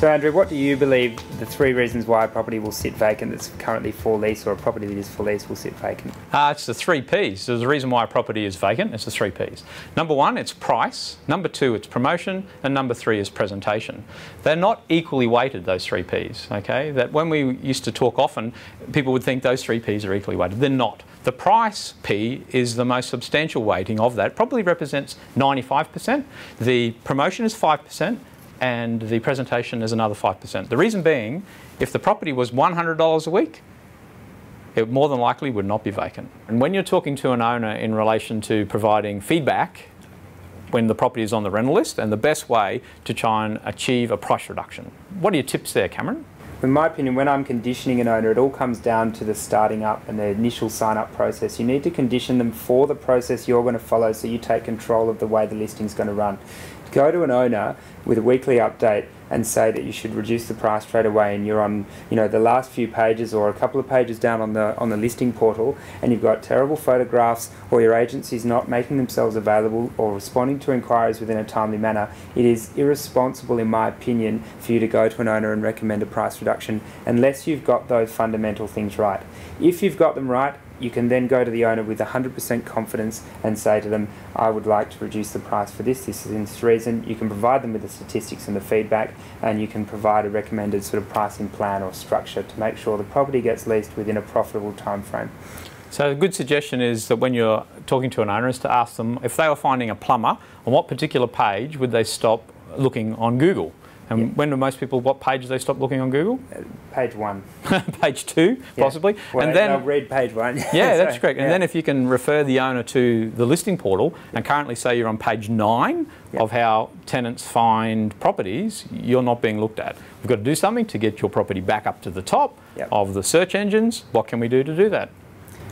So Andrew, what do you believe the 3 reasons why a property will sit vacant that's currently for lease, or a property that is for lease will sit vacant? It's the 3 Ps. There's a reason why a property is vacant. It's the 3 Ps. Number 1, it's price. Number 2, it's promotion. And number 3 is presentation. They're not equally weighted, those 3 Ps, okay? That when we used to talk often, people would think those 3 Ps are equally weighted. They're not. The price P is the most substantial weighting of that. It probably represents 95%. The promotion is 5%. And the presentation is another 5%. The reason being, if the property was $100 a week, it more than likely would not be vacant. And when you're talking to an owner in relation to providing feedback when the property is on the rental list, and the best way to try and achieve a price reduction. What are your tips there, Cameron? In my opinion, when I'm conditioning an owner, it all comes down to the starting up and the initial sign-up process. You need to condition them for the process you're going to follow, so you take control of the way the listing's going to run. Go to an owner with a weekly update and say that you should reduce the price straight away, and you're on, the last few pages or a couple of pages down on the listing portal, and you've got terrible photographs, or your agency's not making themselves available or responding to inquiries within a timely manner. It is irresponsible, in my opinion, for you to go to an owner and recommend a price reduction unless you've got those fundamental things right. If you've got them right, you can then go to the owner with 100% confidence and say to them, I would like to reduce the price for this is this reason. You can provide them with the statistics and the feedback, and you can provide a recommended sort of pricing plan or structure to make sure the property gets leased within a profitable time frame. So a good suggestion is that when you're talking to an owner is to ask them if they were finding a plumber, on what particular page would they stop looking on Google? And when do most people, what page do they stop looking on Google? Page 1. Page 2, possibly. Well, and then they'll read page 1. Yeah, that's correct. And then if you can refer the owner to the listing portal, and currently say you're on page 9 of how tenants find properties, you're not being looked at. We've got to do something to get your property back up to the top of the search engines. What can we do to do that?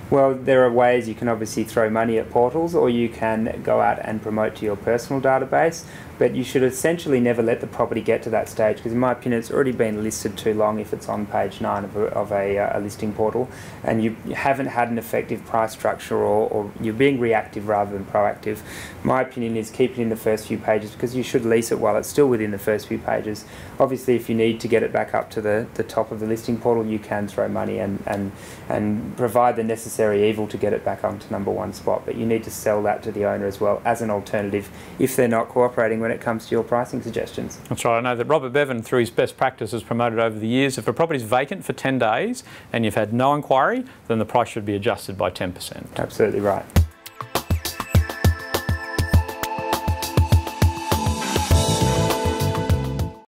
Well, there are ways. You can obviously throw money at portals, or you can go out and promote to your personal database, but you should essentially never let the property get to that stage, because in my opinion it's already been listed too long if it's on page 9 of a listing portal, and you haven't had an effective price structure, or you're being reactive rather than proactive. My opinion is keep it in the first few pages, because you should lease it while it's still within the first few pages. Obviously, if you need to get it back up to the top of the listing portal, you can throw money and provide the necessary evil to get it back onto #1 spot, but you need to sell that to the owner as well as an alternative if they're not cooperating when it comes to your pricing suggestions. That's right. I know that Robert Bevan, through his best practices promoted over the years, if a property is vacant for 10 days and you've had no inquiry, then the price should be adjusted by 10%. Absolutely right.